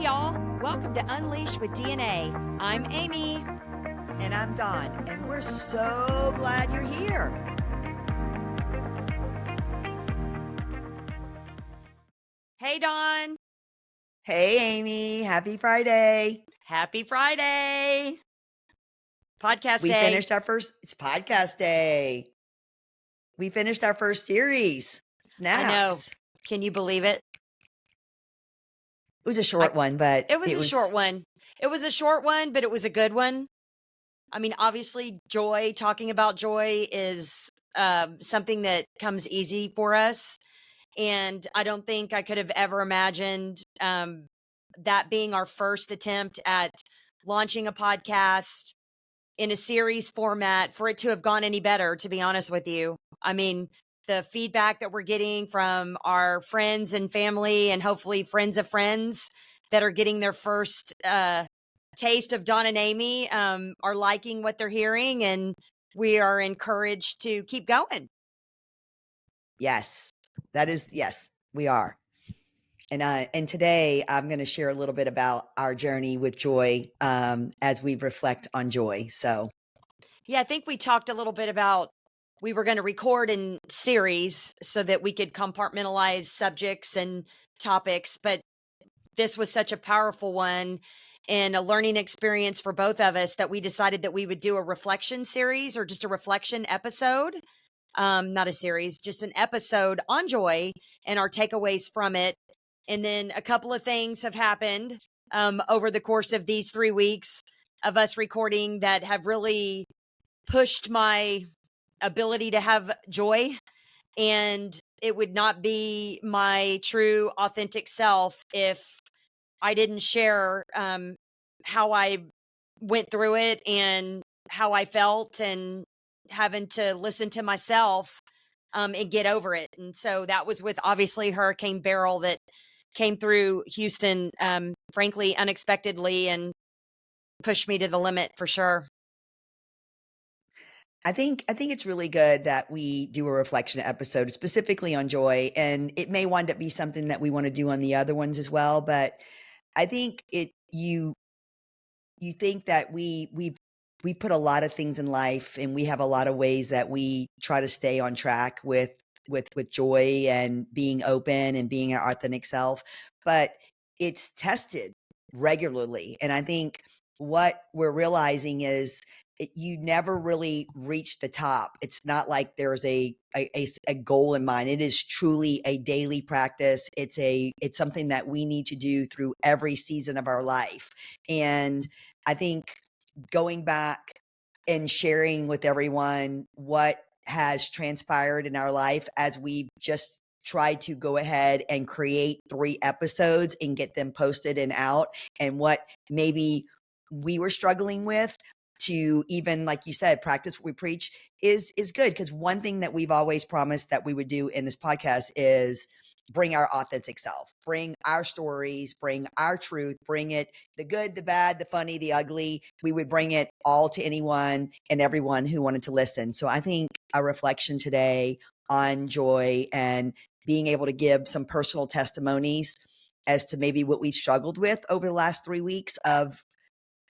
y'all. Welcome to Unleash with DNA. I'm Amy. And I'm Dawn, and we're so glad you're here. Hey, Dawn. Hey, Amy. Happy Friday. Happy Friday. Podcast We day. It's podcast day. We finished our first series, Snaps. I know. Can you believe it? It was a short one, but it was a short one. It was a short one, but it was a good one. I mean, obviously, talking about joy is something that comes easy for us. And I don't think I could have ever imagined that being our first attempt at launching a podcast in a series format for it to have gone any better, to be honest with you. I mean, the feedback that we're getting from our friends and family and hopefully friends of friends that are getting their first taste of Dawn and Amy are liking what they're hearing, and we are encouraged to keep going. Yes, we are. And today I'm going to share a little bit about our journey with joy as we reflect on joy. So, yeah, I think we talked a little bit about we were going to record in series so that we could compartmentalize subjects and topics, but this was such a powerful one and a learning experience for both of us that we decided that we would do a reflection series or just a reflection episode. Not a series, just an episode on joy and our takeaways from it. And then a couple of things have happened over the course of these 3 weeks of us recording that have really pushed my ability to have joy. And it would not be my true, authentic self if I didn't share how I went through it and how I felt and having to listen to myself and get over it. And so that was with obviously Hurricane Beryl that came through Houston, frankly, unexpectedly and pushed me to the limit for sure. I think it's really good that we do a reflection episode specifically on joy, and it may wind up be something that we want to do on the other ones as well. But I think you think that we put a lot of things in life, and we have a lot of ways that we try to stay on track with joy and being open and being our authentic self, but it's tested regularly. And I think what we're realizing is you never really reach the top. It's not like there's a goal in mind. It is truly a daily practice. It's something that we need to do through every season of our life. And I think going back and sharing with everyone what has transpired in our life as we just try to go ahead and create 3 episodes and get them posted and out, and what maybe we were struggling with to even, like you said, practice what we preach is good. Because one thing that we've always promised that we would do in this podcast is bring our authentic self, bring our stories, bring our truth, bring it, the good, the bad, the funny, the ugly. We would bring it all to anyone and everyone who wanted to listen. So I think a reflection today on joy and being able to give some personal testimonies as to maybe what we've struggled with over the last 3 weeks of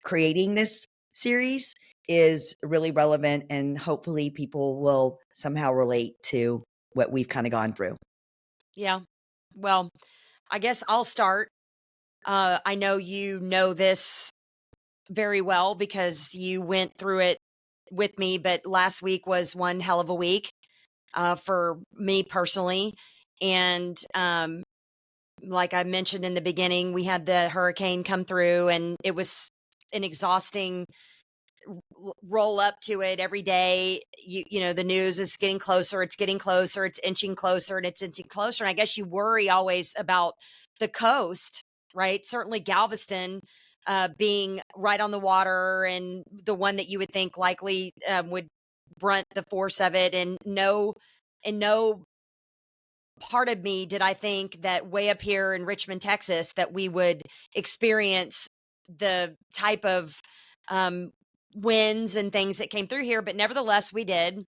creating this series is really relevant, and hopefully people will somehow relate to what we've kind of gone through. Yeah. Well, I guess I'll start. I know you know this very well because you went through it with me, but last week was one hell of a week for me personally. And like I mentioned in the beginning, we had the hurricane come through, and it was an exhausting roll up to it every day. You know, the news is getting closer, it's getting closer, it's inching closer, and it's inching closer. And I guess you worry always about the coast, right? Certainly Galveston being right on the water, and the one that you would think likely would brunt the force of it. And no part of me did I think that way up here in Richmond, Texas, that we would experience the type of winds and things that came through here, but nevertheless we did.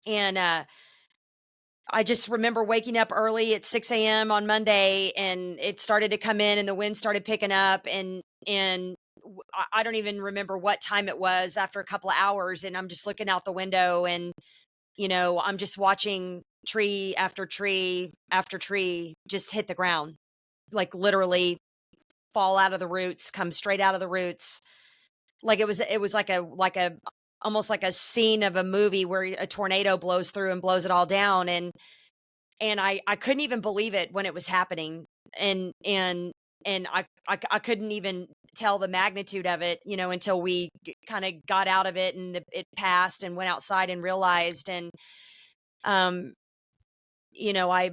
And I just remember waking up early at 6 a.m. on Monday, and it started to come in and the wind started picking up, and I don't even remember what time it was after a couple of hours, and I'm just looking out the window, and I'm just watching tree after tree after tree just hit the ground, like literally fall out of the roots, come straight out of the roots. Like it was like a almost like a scene of a movie where a tornado blows through and blows it all down. And I couldn't even believe it when it was happening. And I couldn't even tell the magnitude of it, until we kind of got out of it, and it passed, and went outside and realized. And um I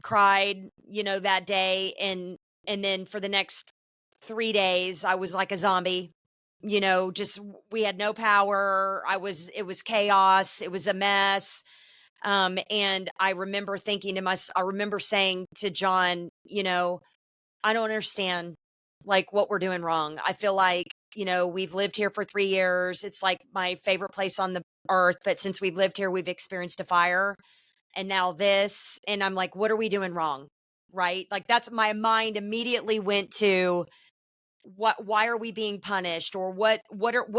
cried, that day, and then for the next 3 days I was like a zombie. Just we had no power. It was chaos. It was a mess. And I remember saying to John, I don't understand like what we're doing wrong. I feel like, we've lived here for 3 years. It's like my favorite place on the earth, but since we've lived here, we've experienced a fire, and now this, and I'm like, what are we doing wrong? Right? Like that's my mind immediately went to why are we being punished, or what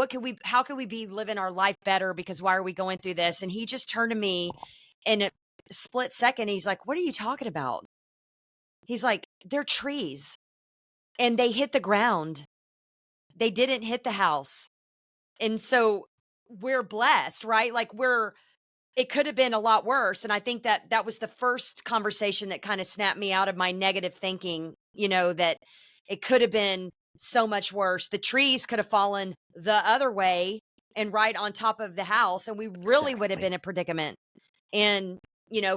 can we how can we be living our life better, because why are we going through this? And he just turned to me in a split second. He's like, what are you talking about? He's like, they're trees, and they hit the ground. They didn't hit the house. And so we're blessed, right? Like it could have been a lot worse. And I think that was the first conversation that kind of snapped me out of my negative thinking, that it could have been so much worse. The trees could have fallen the other way and right on top of the house, and we really would have Exactly. been in a predicament. And,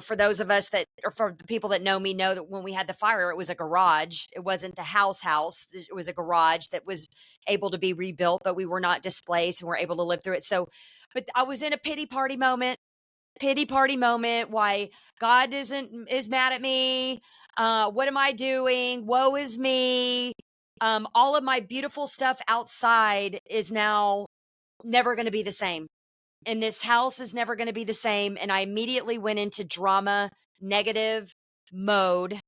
for those of us that, or for the people that know me, know that when we had the fire, it was a garage. It wasn't the house. It was a garage that was able to be rebuilt, but we were not displaced and we're able to live through it. So, but I was in a pity party moment, why God is mad at me. What am I doing? Woe is me. All of my beautiful stuff outside is now never going to be the same, and this house is never going to be the same. And I immediately went into drama, negative mode,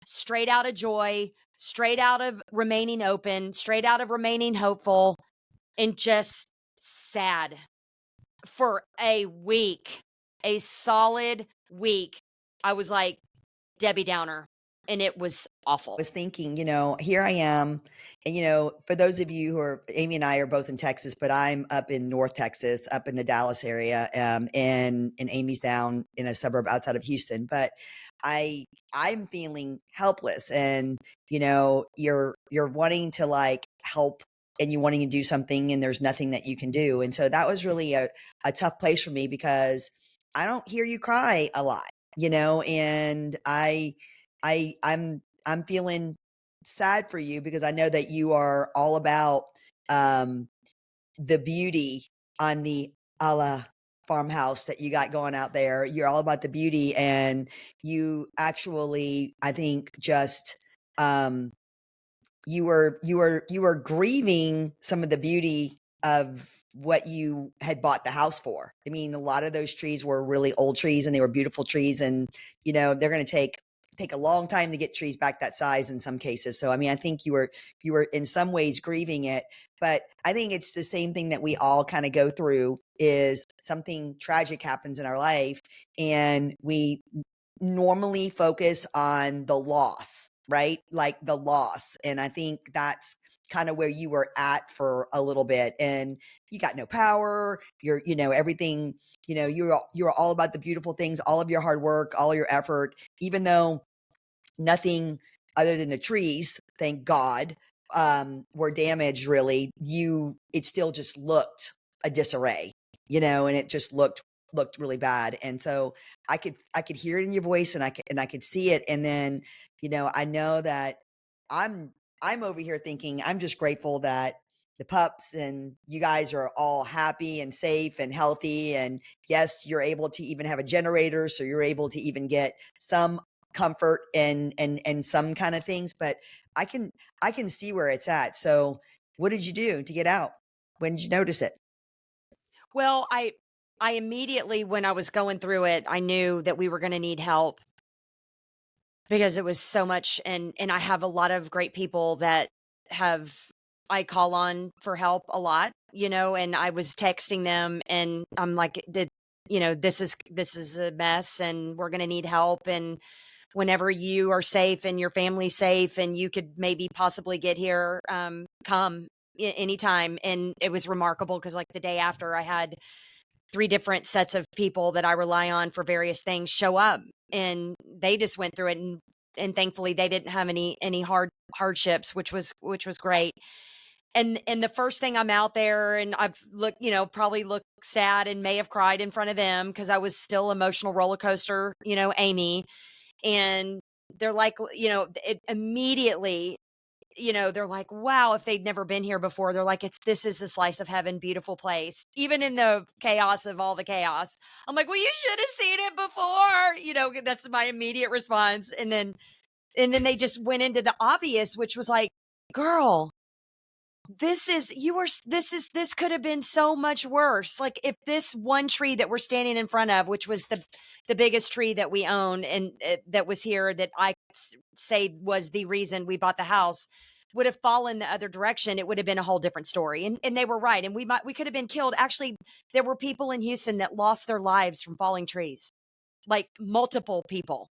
straight out of joy, straight out of remaining open, straight out of remaining hopeful, and just sad for a week, a solid week. I was like Debbie Downer, and it was awful. Was thinking, here I am. And, for those of you who are, Amy and I are both in Texas, but I'm up in North Texas, up in the Dallas area. And Amy's down in a suburb outside of Houston. But I'm feeling helpless, and, you're wanting to like help, and you wanting to do something, and there's nothing that you can do. And so that was really a tough place for me, because I don't hear you cry a lot, and I'm feeling sad for you, because I know that you are all about um the beauty on the a la farmhouse that you got going out there. You're all about the beauty, and you actually, I think, just um you were grieving some of the beauty of what you had bought the house for. I mean, a lot of those trees were really old trees, and they were beautiful trees, and they're going to take a long time to get trees back that size in some cases. So I mean, I think you were in some ways grieving it, but I think it's the same thing that we all kind of go through, is something tragic happens in our life, and we normally focus on the loss, right? Like the loss. And I think that's kind of where you were at for a little bit, and you got no power. You're, everything, you're all about the beautiful things, all of your hard work, all your effort, even though nothing other than the trees, thank God, were damaged really. It still just looked a disarray, and it just looked really bad. And so I could hear it in your voice, and I could see it. And then, I know that I'm I'm over here thinking I'm just grateful that the pups and you guys are all happy and safe and healthy. And yes, you're able to even have a generator, so you're able to even get some comfort and some kind of things. But I can I can see where it's at. So what did you do to get out? When did you notice it? Well, I immediately, when I was going through it, I knew that we were gonna need help because it was so much, and I have a lot of great people that have I call on for help a lot, and I was texting them and I'm like, this is a mess and we're gonna need help, and whenever you are safe and your family's safe and you could maybe possibly get here, come anytime. And it was remarkable because like the day after, I had three different sets of people that I rely on for various things show up, and they just went through it, and thankfully they didn't have any hardships, which was great. And the first thing I'm out there and I've looked, probably looked sad and may have cried in front of them because I was still emotional roller coaster, Amy. And they're like, it immediately, they're like, wow, if they'd never been here before, they're like, this is a slice of heaven, beautiful place, even in the chaos of all the chaos. I'm like, well, you should have seen it before. That's my immediate response. And then they just went into the obvious, which was like, girl, this could have been so much worse. Like if this one tree that we're standing in front of, which was the biggest tree that we own, and that was here, that say was the reason we bought the house, would have fallen the other direction, it would have been a whole different story. And they were right. And we could have been killed. Actually, there were people in Houston that lost their lives from falling trees, like multiple people.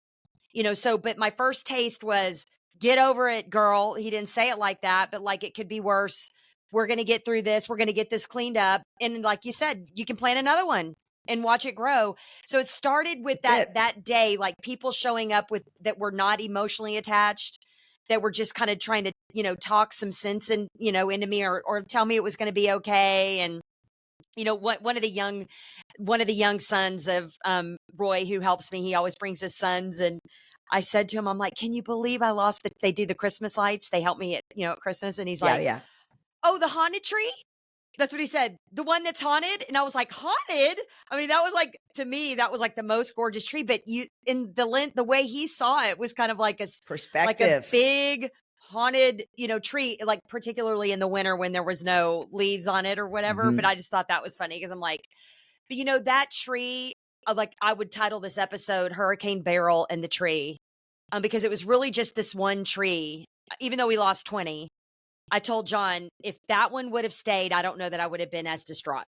But my first taste was, get over it, girl. He didn't say it like that, but like, it could be worse. We're going to get through this. We're going to get this cleaned up. And like you said, you can plant another one and watch it grow. So it started with That's it. that day, like people showing up with that were not emotionally attached, that were just kind of trying to, talk some sense into me, or tell me it was going to be okay. And what one of the young sons of Roy, who helps me, he always brings his sons, and I said to him, I'm like, can you believe I lost they do the Christmas lights, they help me at Christmas, and he's Yeah, like, yeah. oh, the haunted tree. That's what he said. The one that's haunted. And I was like, haunted? I mean, that was like, to me, that was like the most gorgeous tree. But in the way he saw it was kind of like like a Perspective. big haunted, tree, like particularly in the winter when there was no leaves on it or whatever. But Mhm. I just thought that was funny because I'm like, but that tree, like I would title this episode Hurricane Beryl and the Tree, because it was really just this one tree, even though we lost 20. I told John, if that one would have stayed, I don't know that I would have been as distraught.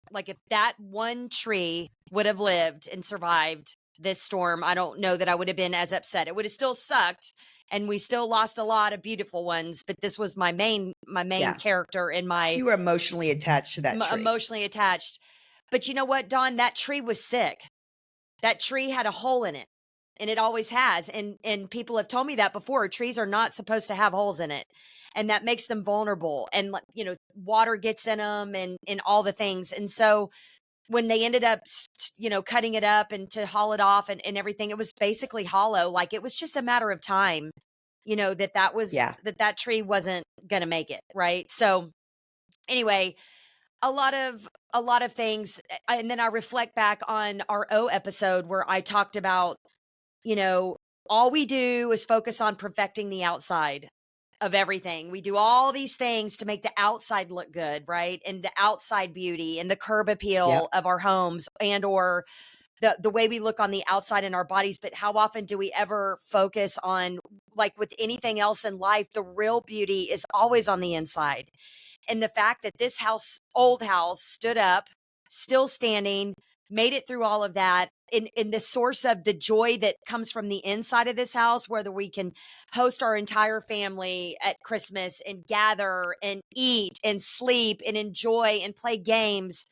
Like if that one tree would have lived and survived this storm, I don't know that I would have been as upset. It would have still sucked, and we still lost a lot of beautiful ones, but this was my main Yeah. character and my You were emotionally attached to that tree. emotionally attached. But you know what, Dawn? That tree was sick. That tree had a hole in it, and it always has. And people have told me that before. Trees are not supposed to have holes in it, and that makes them vulnerable. And like, water gets in them, and all the things. And so when they ended up, cutting it up and to haul it off and everything, it was basically hollow. Like it was just a matter of time, Yeah. that tree wasn't going to make it. Right. So anyway, a lot of things. And then I reflect back on our episode where I talked about, you know, all we do is focus on perfecting the outside of everything. We do all these things to make the outside look good, right? And the outside beauty and the curb Yep. appeal of our homes, and or the way we look on the outside in our bodies. But how often do we ever focus on, like with anything else in life, the real beauty is always on the inside. And the fact that this old house, stood up, still standing, made it through all of that, in the source of the joy that comes from the inside of this house, whether we can host our entire family at Christmas and gather and eat and sleep and enjoy and play games.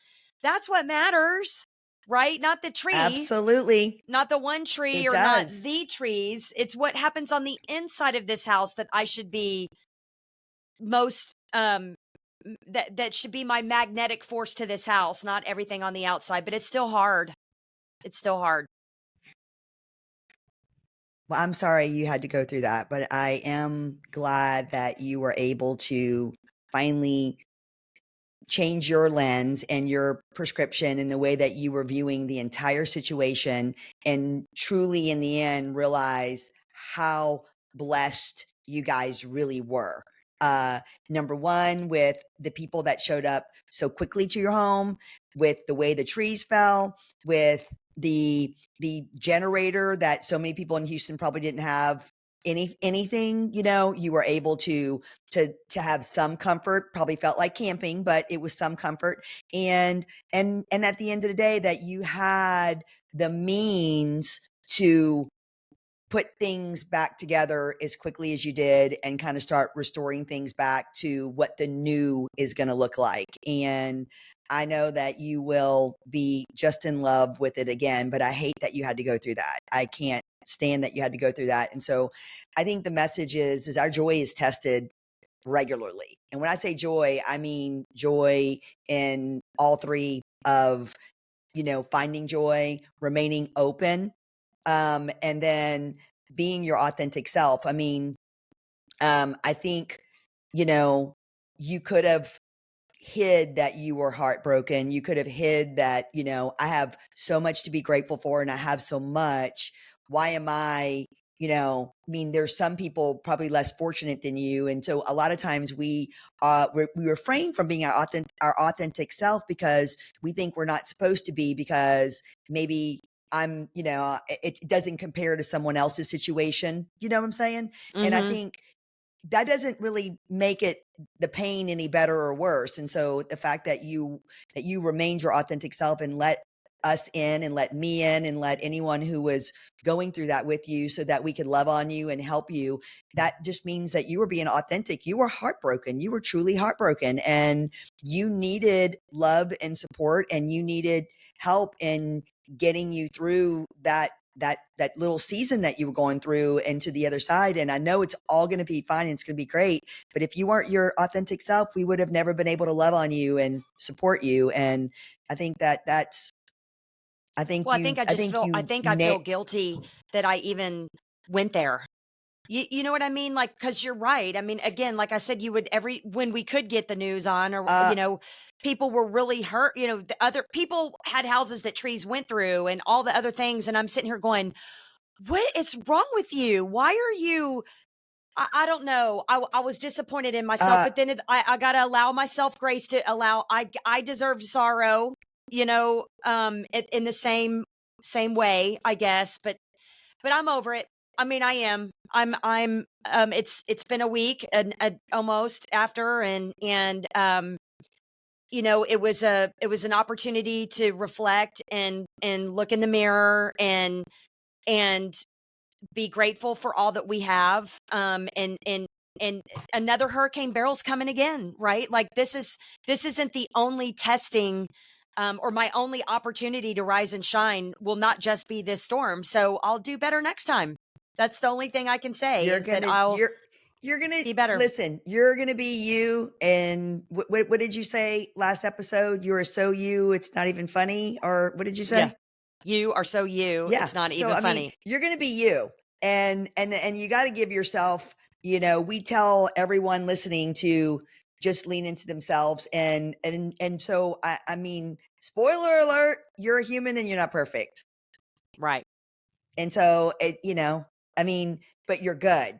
That's what matters, right? Not the tree, Absolutely. not the one tree, It or not does. the trees. It's what happens on the inside of this house that I should be most that should be my magnetic force to this house, not everything on the outside. But it's still hard. It's still hard. Well, I'm sorry you had to go through that, but I am glad that you were able to finally change your lens and your prescription and the way that you were viewing the entire situation, and truly in the end realize how blessed you guys really were. Number one, with the people that showed up so quickly to your home, with the way the trees fell, with the generator that so many people in Houston probably didn't have anything, you were able to have some comfort. Probably felt like camping, but it was some comfort. And at the end of the day, that you had the means to put things back together as quickly as you did and kind of start restoring things back to what the new is going to look like. And I know that you will be just in love with it again, but I hate that you had to go through that. I can't stand that you had to go through that. And so I think the message is our joy is tested regularly. And when I say joy, I mean joy in all three of, finding joy, remaining open, and then being your authentic self. I mean, I think, you could have hid that you were heartbroken. You could have hid that, I have so much to be grateful for and I have so much. Why am I, I mean, there's some people probably less fortunate than you. And so a lot of times we refrain from being our authentic self because we think we're not supposed to be, because maybe it doesn't compare to someone else's situation. You know what I'm saying? And I Mhm. think that doesn't really make it the pain any better or worse. And so the fact that you remained your authentic self and let us in and let me in and let anyone who was going through that with you so that we could love on you and help you, that just means that you were being authentic. You were heartbroken. You were truly heartbroken and you needed love and support and you needed help in getting you through that little season that you were going through and to the other side. And I know it's all going to be fine and it's going to be great. But if you weren't your authentic self, we would have never been able to love on you and support you. And I think Well, I think I feel guilty that I even went there. You know what I mean? Like, cause you're right. I mean, again, like I said, when we could get the news on, or, uh, people were really hurt, the other people had houses that trees went through and all the other things. And I'm sitting here going, what is wrong with you? Why are you, I don't know. I was disappointed in myself, uh, but then I got to allow myself grace to allow, I deserved sorrow, in the same way, I guess, but I'm over it. I mean, I am. It's been a week and almost after, it was an opportunity to reflect and look in the mirror and be grateful for all that we have. And another Hurricane Beryl's coming again, right? Like this isn't the only testing. Or my only opportunity to rise and shine will not just be this storm. So I'll do better next time. That's the only thing I can say you're is that gonna I'll you're gonna be better. listen. You're gonna be you. And what did you say last episode? You are so you. It's not even funny. Or what did you Yeah. say? You are so you. Yeah. It's not So, even I mean, funny. you're going to be you, and you got to give yourself, we tell everyone listening to just lean into themselves. And so, I mean, spoiler alert, you're a human and you're not perfect. Right. And so I mean, but you're good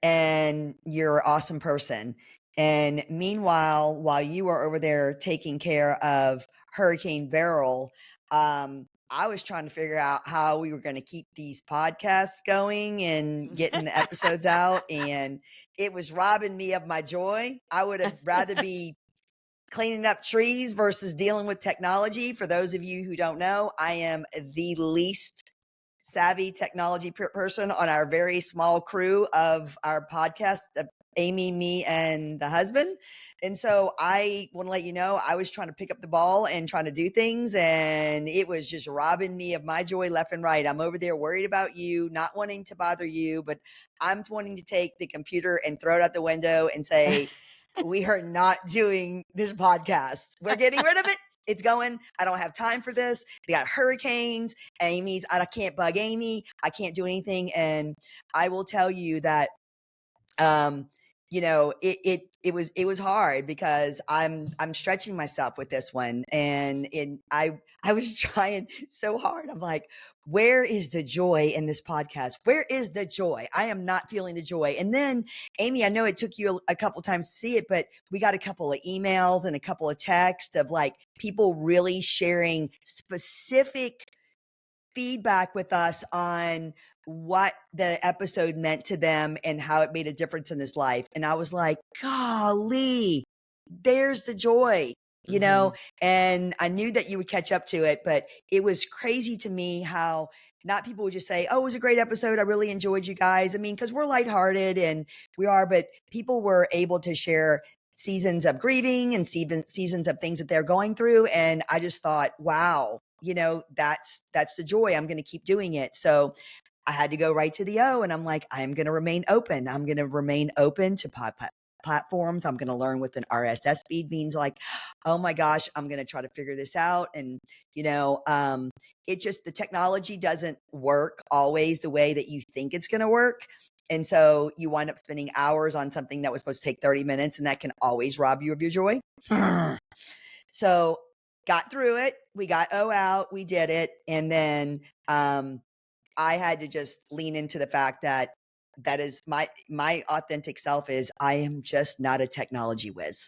and you're an awesome person. And meanwhile, while you were over there taking care of Hurricane Beryl, I was trying to figure out how we were going to keep these podcasts going and getting the episodes out. And it was robbing me of my joy. I would have rather be cleaning up trees versus dealing with technology. For those of you who don't know, I am the least savvy technology person on our very small crew of our podcast, Amy, me, and the husband. And so I want to let you know, I was trying to pick up the ball and trying to do things, and it was just robbing me of my joy left and right. I'm over there worried about you, not wanting to bother you, but I'm wanting to take the computer and throw it out the window and say, we are not doing this podcast. We're getting rid of it. It's going. I don't have time for this. They got hurricanes. I can't bug Amy. I can't do anything. And I will tell you that, um, it was hard because I'm stretching myself with this one, and I was trying so hard. I'm like, where is the joy in this podcast? Where is the joy? I am not feeling the joy. And then, Amy, I know it took you a couple times to see it, but we got a couple of emails and a couple of texts of like people really sharing specific feedback with us on what the episode meant to them and how it made a difference in his life. And I was like, golly, there's the joy, Mhm. and I knew that you would catch up to it, but it was crazy to me how not people would just say, oh, it was a great episode. I really enjoyed you guys. I mean, because we're lighthearted and we are, but people were able to share seasons of grieving and seasons of things that they're going through. And I just thought, wow, that's the joy. I'm going to keep doing it. So I had to go right to the O, and I'm like, I'm going to remain open. I'm going to remain open to platforms. I'm going to learn what an RSS feed means. Like, oh my gosh, I'm going to try to figure this out. And, it just, the technology doesn't work always the way that you think it's going to work. And so you wind up spending hours on something that was supposed to take 30 minutes, and that can always rob you of your joy. So got through it. We got O out. We did it. And then I had to just lean into the fact that is my authentic self is I am just not a technology whiz.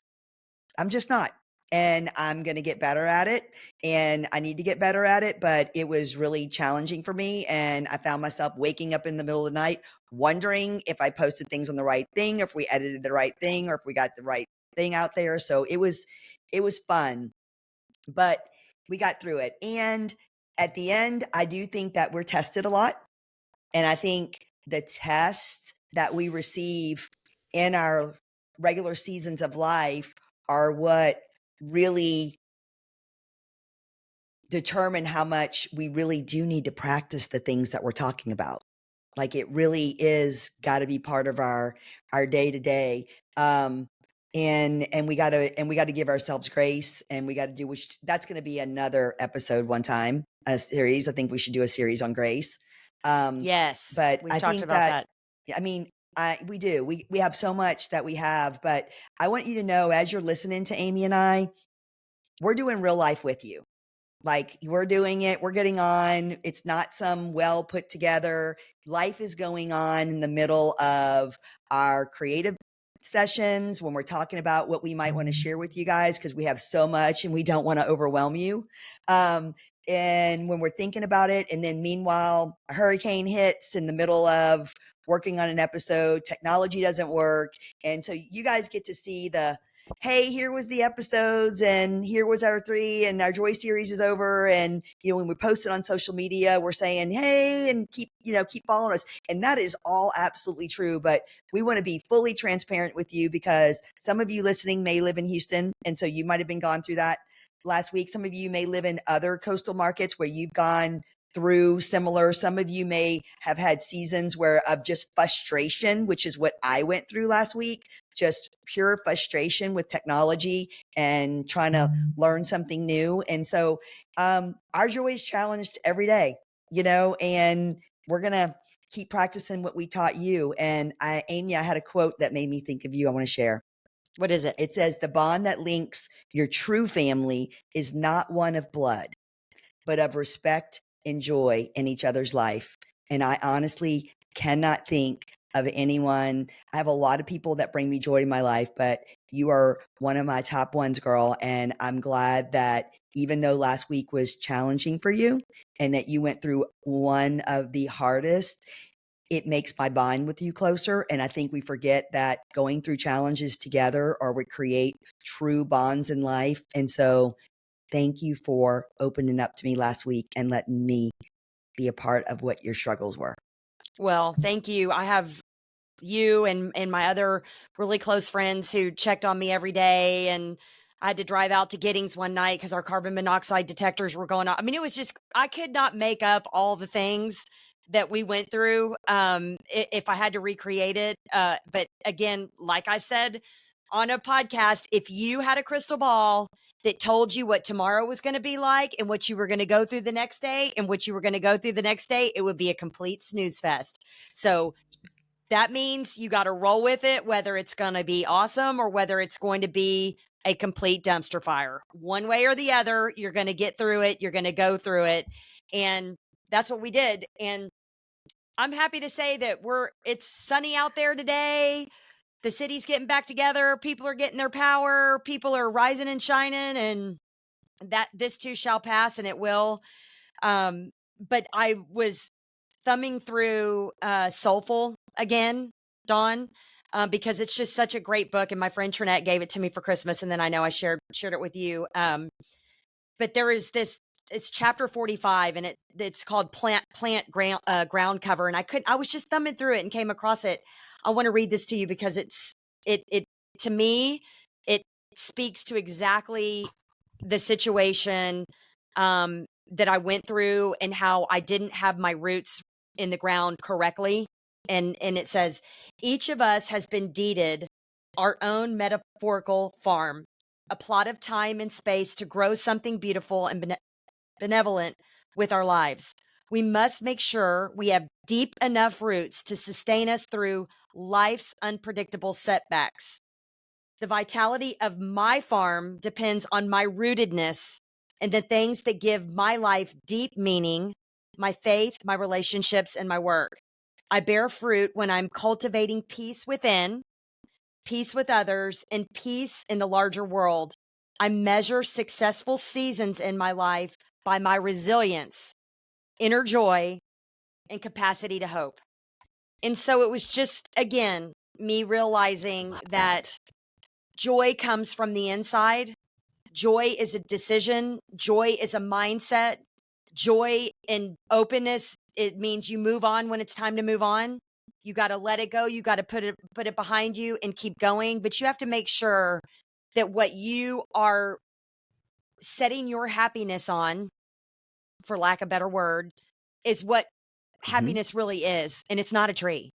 I'm just not. And I'm going to get better at it. And I need to get better at it. But it was really challenging for me. And I found myself waking up in the middle of the night, wondering if I posted things on the right thing, or if we edited the right thing, or if we got the right thing out there. So it was fun, but we got through it. And at the end, I do think that we're tested a lot. And I think the tests that we receive in our regular seasons of life are what really determine how much we really do need to practice the things that we're talking about. Like it really is got to be part of our day to day. And we got to give ourselves grace, and we got to do, which that's going to be another episode one time, a series. I think we should do a series on grace. Yes, But we've I talked think about that, that. I mean, we do, we have so much that we have, but I want you to know, as you're listening to Amy and I, we're doing real life with you. Like we're doing it, we're getting on. It's not some well put together. Life is going on in the middle of our creative sessions when we're talking about what we might want to share with you guys, because we have so much and we don't want to overwhelm you. And when we're thinking about it, and then meanwhile, a hurricane hits in the middle of working on an episode, technology doesn't work. And so you guys get to see hey, here was the episodes, and here was our 3, and our joy series is over. And, when we post it on social media, we're saying, hey, and keep following us. And that is all absolutely true. But we want to be fully transparent with you, because some of you listening may live in Houston. And so you might've been gone through that last week. Some of you may live in other coastal markets where you've gone through similar. Some of you may have had seasons of just frustration, which is what I went through last week. Just pure frustration with technology and trying to learn something new. And so our joy is challenged every day, and we're going to keep practicing what we taught you. And Amy, I had a quote that made me think of you. I want to share. What is it? It says, the bond that links your true family is not one of blood, but of respect and joy in each other's life. And I honestly cannot think of anyone. I have a lot of people that bring me joy in my life, but you are one of my top ones, girl. And I'm glad that even though last week was challenging for you and that you went through one of the hardest, it makes my bond with you closer. And I think we forget that going through challenges together or we create true bonds in life. And so thank you for opening up to me last week and letting me be a part of what your struggles were. Well, thank you. I have you and my other really close friends who checked on me every day, and I had to drive out to Giddings one night because our carbon monoxide detectors were going off. I mean, it was just, I could not make up all the things that we went through if I had to recreate it. But again, like I said on a podcast, if you had a crystal ball that told you what tomorrow was going to be like and what you were going to go through the next day and what you were going to go through the next day, it would be a complete snooze fest. So that means you got to roll with it, whether it's going to be awesome or whether it's going to be a complete dumpster fire. One way or the other, you're going to get through it. You're going to go through it. And that's what we did. And I'm happy to say that it's sunny out there today. The city's getting back together. People are getting their power. People are rising and shining, and that this too shall pass, and it will. But I was thumbing through Soulful again, Dawn, because it's just such a great book. And my friend Trinette gave it to me for Christmas, and then I know I shared it with you. But there is this. It's chapter 45, and it's called plant ground cover. And I was just thumbing through it and came across it. I want to read this to you because it to me it speaks to exactly the situation that I went through and how I didn't have my roots in the ground correctly. And it says, each of us has been deeded our own metaphorical farm, a plot of time and space to grow something beautiful and benevolent with our lives. We must make sure we have deep enough roots to sustain us through life's unpredictable setbacks. The vitality of my farm depends on my rootedness and the things that give my life deep meaning, my faith, my relationships, and my work. I bear fruit when I'm cultivating peace within, peace with others, and peace in the larger world. I measure successful seasons in my life by my resilience, inner joy, and capacity to hope. And so it was just, again, me realizing that joy comes from the inside. Joy is a decision. Joy is a mindset. Joy and openness, it means you move on when it's time to move on. You got to let it go. You got to put it behind you and keep going. But you have to make sure that what you are setting your happiness on, for lack of a better word, is what happiness really is. And it's not a tree.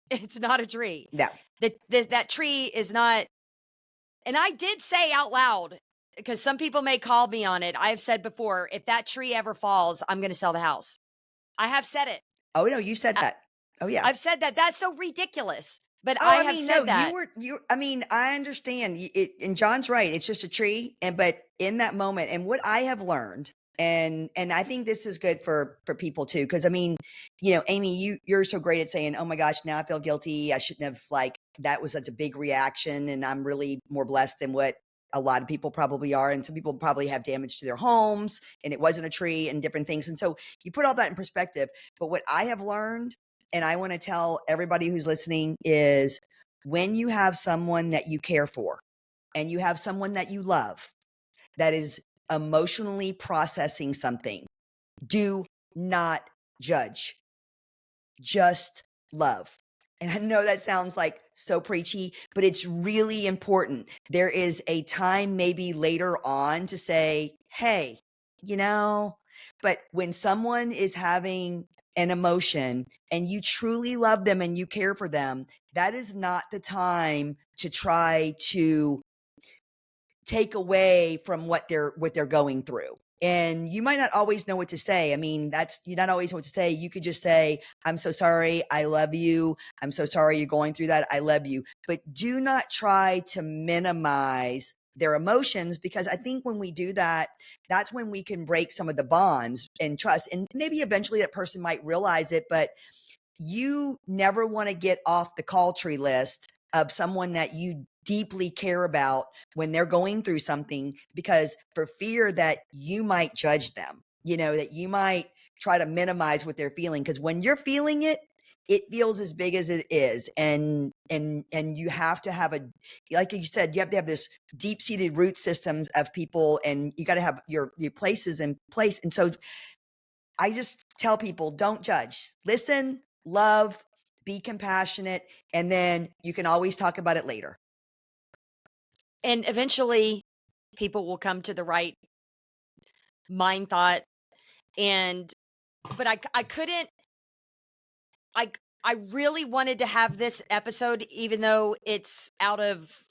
It's not a tree. Yeah. That tree is not. And I did say out loud, because some people may call me on it. I have said before, if that tree ever falls, I'm going to sell the house. I have said it. Oh, no, you said that. Oh, yeah. I've said that. That's so ridiculous. But Oh, I have said no, that. I mean, I understand and John's right. It's just a tree. But in that moment, and what I have learned, and I think this is good for people too. Cause I mean, Amy, you're so great at saying, oh my gosh, now I feel guilty. I shouldn't have, that was such a big reaction. And I'm really more blessed than what a lot of people probably are. And some people probably have damage to their homes and it wasn't a tree and different things. And so you put all that in perspective. But what I have learned, and I want to tell everybody who's listening, is when you have someone that you care for and you have someone that you love that is emotionally processing something, do not judge, just love. And I know that sounds like so preachy, but it's really important. There is a time maybe later on to say, hey, but when someone is having an emotion and you truly love them and you care for them, that is not the time to try to take away from what they're going through. And you might not always know what to say. I mean, you not always know what to say. You could just say, I'm so sorry. I love you. I'm so sorry you're going through that. I love you. But do not try to minimize their emotions, because I think when we do that, that's when we can break some of the bonds and trust. And maybe eventually that person might realize it, but you never want to get off the call tree list of someone that you deeply care about when they're going through something, because for fear that you might judge them, that you might try to minimize what they're feeling. Because when you're feeling it, it feels as big as it is. And you have to have like you said, you have to have this deep seated root systems of people, and you got to have your places in place. And so I just tell people, don't judge, listen, love, be compassionate, and then you can always talk about it later. And eventually people will come to the right mind thought. But I couldn't, I really wanted to have this episode, even though it's out of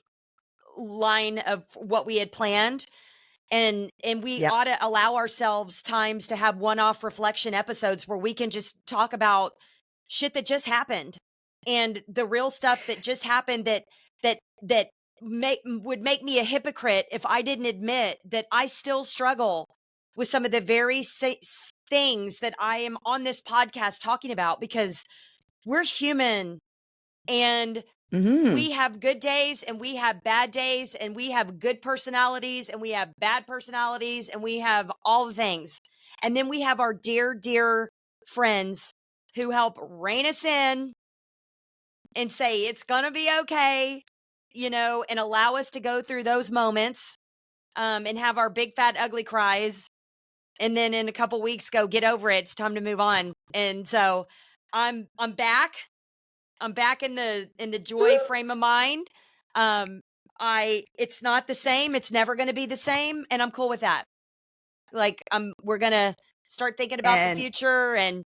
line of what we had planned. And we ought to allow ourselves times to have one-off reflection episodes where we can just talk about shit that just happened. and the real stuff that just happened that would make me a hypocrite if I didn't admit that I still struggle with some of the very things that I am on this podcast talking about, because we're human, and Mhm. we have good days and we have bad days, and we have good personalities and we have bad personalities, and we have all the things. And then we have our dear, dear friends who help rein us in and say, it's going to be okay, and allow us to go through those moments, and have our big, fat, ugly cries. And then in a couple weeks go, get over it. It's time to move on. And so I'm back. I'm back in the joy frame of mind. It's not the same. It's never going to be the same. And I'm cool with that. Like, we're going to start thinking about the And future, and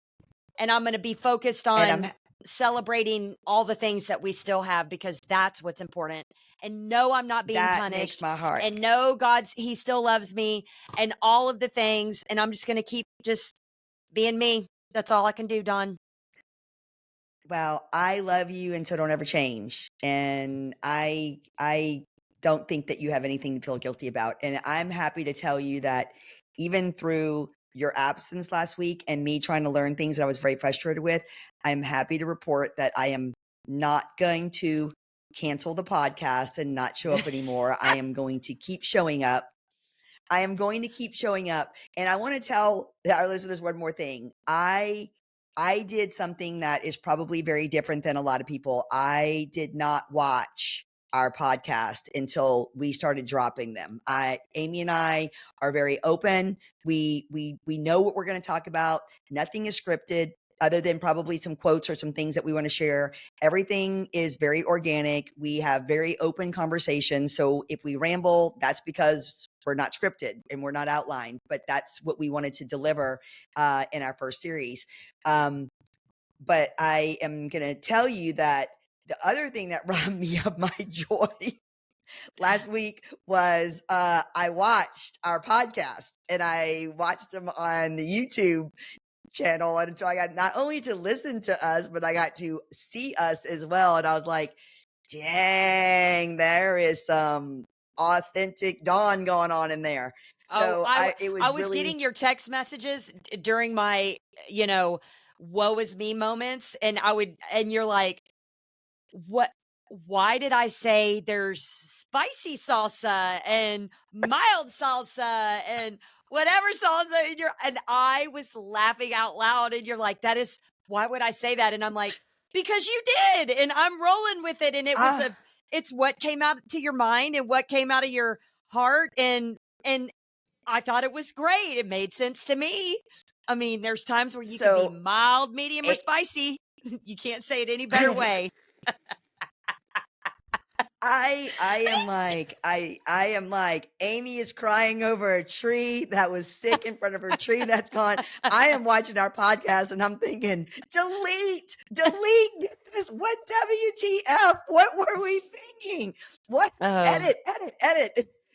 I'm going to be focused and on celebrating all the things that we still have, because that's what's important. And no, I'm not being that makes punished. my heart. And no, he still loves me, and all of the things. And I'm just going to keep just being me. That's all I can do, Dawn. Well, I love you, and so don't ever change. And I don't think that you have anything to feel guilty about. And I'm happy to tell you that even through your absence last week and me trying to learn things that I was very frustrated with, I'm happy to report that I am not going to cancel the podcast and not show up anymore. I am going to keep showing up. I am going to keep showing up. And I want to tell our listeners one more thing. I did something that is probably very different than a lot of people. I did not watch our podcast until we started dropping them. Amy and I are very open. We know what we're going to talk about. Nothing is scripted other than probably some quotes or some things that we want to share. Everything is very organic. We have very open conversations. So if we ramble, that's because we're not scripted and we're not outlined, but that's what we wanted to deliver in our first series. But I am going to tell you that the other thing that robbed me of my joy last week was I watched our podcast, and I watched them on the YouTube channel. And so I got not only to listen to us, but I got to see us as well. And I was like, dang, there is some authentic Dawn going on in there. Oh, So it was I was really, getting your text messages during my, woe is me moments. And you're like, what, why did I say there's spicy salsa and mild salsa and whatever salsa? And I was laughing out loud, and you're like, why would I say that? And I'm like, because you did. And I'm rolling with it. And it's what came out to your mind and what came out of your heart. And I thought it was great. It made sense to me. I mean, there's times where you can be so mild, medium, or it, spicy. You can't say it any better way. I am like Amy is crying over a tree that was sick in front of her tree that's gone. I am watching our podcast and I'm thinking, delete this. What WTF? What were we thinking? What Oh, edit.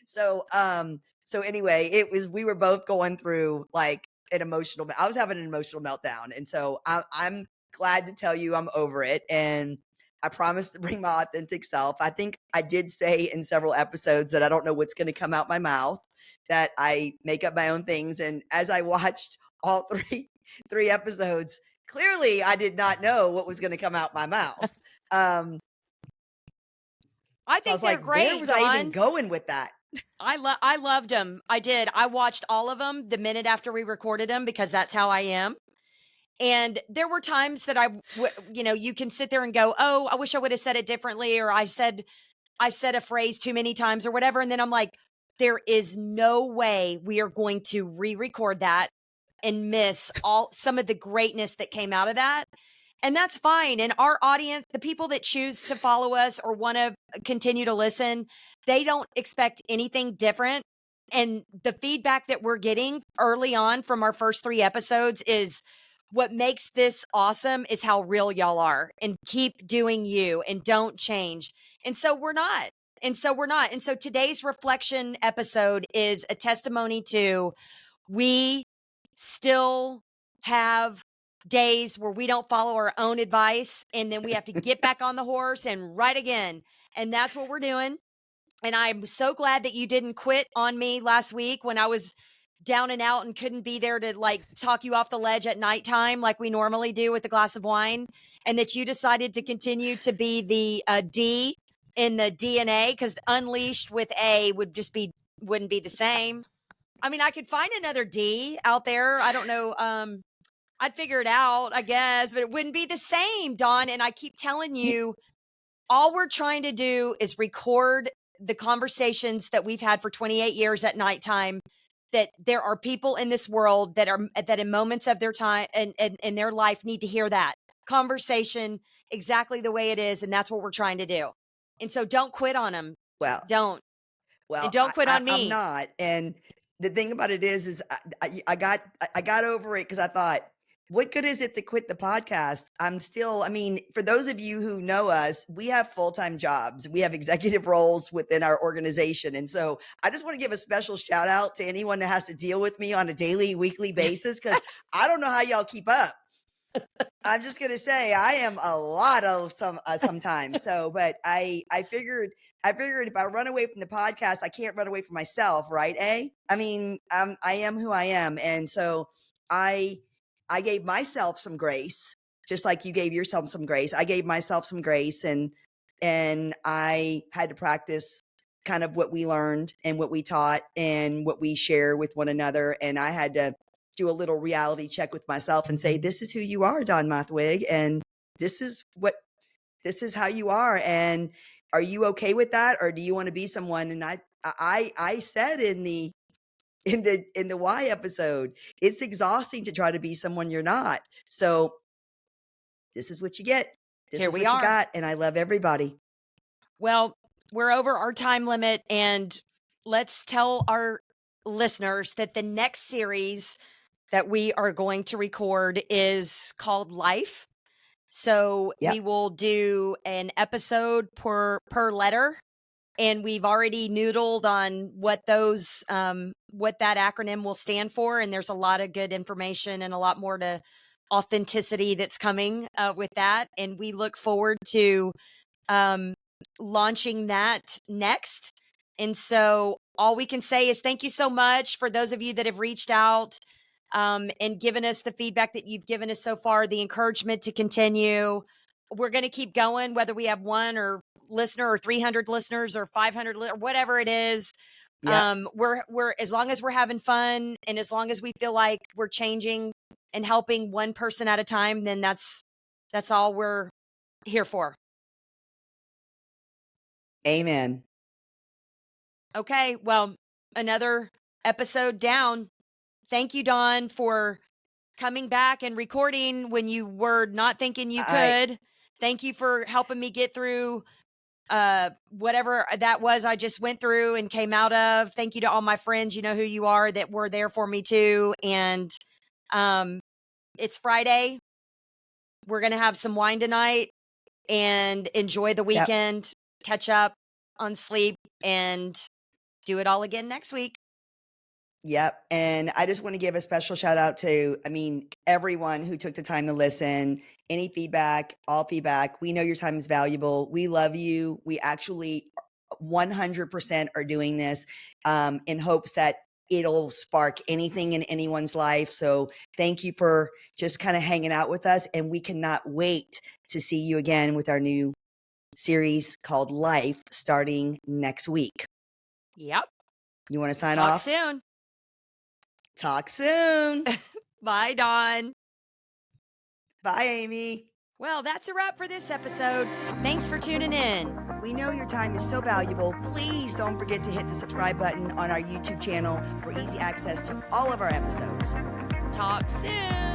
So anyway, we were both going through like I was having an emotional meltdown. And so I'm glad to tell you I'm over it. And I promised to bring my authentic self. I think I did say in several episodes that I don't know what's going to come out my mouth, that I make up my own things. And as I watched all three episodes, clearly I did not know what was going to come out my mouth. Um, I so I think was they're like, where great, was I even Dawn. going with that? I loved them. I did. I watched all of them the minute after we recorded them, because that's how I am. And there were times that you can sit there and go, oh, I wish I would have said it differently, or I said a phrase too many times or whatever. And then I'm like, there is no way we are going to re-record that and miss some of the greatness that came out of that. And that's fine. And our audience, the people that choose to follow us or want to continue to listen, they don't expect anything different. And the feedback that we're getting early on from our first 3 episodes is what makes this awesome is how real y'all are, and keep doing you and don't change. And so we're not. And so today's reflection episode is a testimony to, we still have days where we don't follow our own advice, and then we have to get back on the horse and ride again. And that's what we're doing. And I'm so glad that you didn't quit on me last week when I was down and out and couldn't be there to like talk you off the ledge at nighttime like we normally do with a glass of wine, and that you decided to continue to be the D in the DNA, because unleashed with A wouldn't be the same. I mean, I could find another D out there. I don't know. I'd figure it out, I guess, but it wouldn't be the same, Dawn. And I keep telling Ye- you, all we're trying to do is record the conversations that we've had for 28 years at nighttime, that there are people in this world that in moments of their time and in their life need to hear that conversation exactly the way it is. And that's what we're trying to do. And so don't quit on them. Well, Don't. And well, don't quit on I'm me. not. And the thing about it is I got over it because I thought, what good is it to quit the podcast? I'm still, I mean, for those of you who know us, we have full-time jobs. We have executive roles within our organization. And so I just want to give a special shout out to anyone that has to deal with me on a daily, weekly basis, because I don't know how y'all keep up. I'm just gonna say I am a lot of sometimes. So, but I figured if I run away from the podcast, I can't run away from myself, right? I mean, I am who I am, and so I I gave myself some grace, just like you gave yourself some grace. I gave myself some grace, and I had to practice kind of what we learned and what we taught and what we share with one another, and I had to do a little reality check with myself and say, this is who you are, Don Mathwig, and this is how you are. And are you okay with that? Or do you want to be someone? And I said in the why episode, it's exhausting to try to be someone you're not. So this is what you get. This Here is we what you are. got. And I love everybody. Well, we're over our time limit, and let's tell our listeners that the next series that we are going to record is called Life. So Yep. we will do an episode per letter, and we've already noodled on what that acronym will stand for. And there's a lot of good information and a lot more to authenticity that's coming with that. And we look forward to launching that next. And so all we can say is thank you so much for those of you that have reached out and given us the feedback that you've given us so far, the encouragement to continue. We're going to keep going, whether we have one or listener or 300 listeners or 500 or whatever it is. Yep. We're as long as we're having fun and as long as we feel like we're changing and helping one person at a time, then that's all we're here for. Amen. Okay, well, another episode down. Thank you, Dawn, for coming back and recording when you were not thinking you could. Thank you for helping me get through whatever that was I just went through and came out of. Thank you to all my friends, you know who you are, that were there for me too. And it's Friday. We're going to have some wine tonight and enjoy the weekend, catch up on sleep, and do it all again next week. Yep. And I just want to give a special shout out to, everyone who took the time to listen. Any feedback, all feedback. We know your time is valuable. We love you. We actually 100% are doing this in hopes that it'll spark anything in anyone's life. So thank you for just kind of hanging out with us. And we cannot wait to see you again with our new series called Life starting next week. Yep. You want to sign Talk off? soon. Talk soon. Bye, Dawn. Bye, Amy. Well, that's a wrap for this episode. Thanks for tuning in. We know your time is so valuable. Please don't forget to hit the subscribe button on our YouTube channel for easy access to all of our episodes. Talk soon.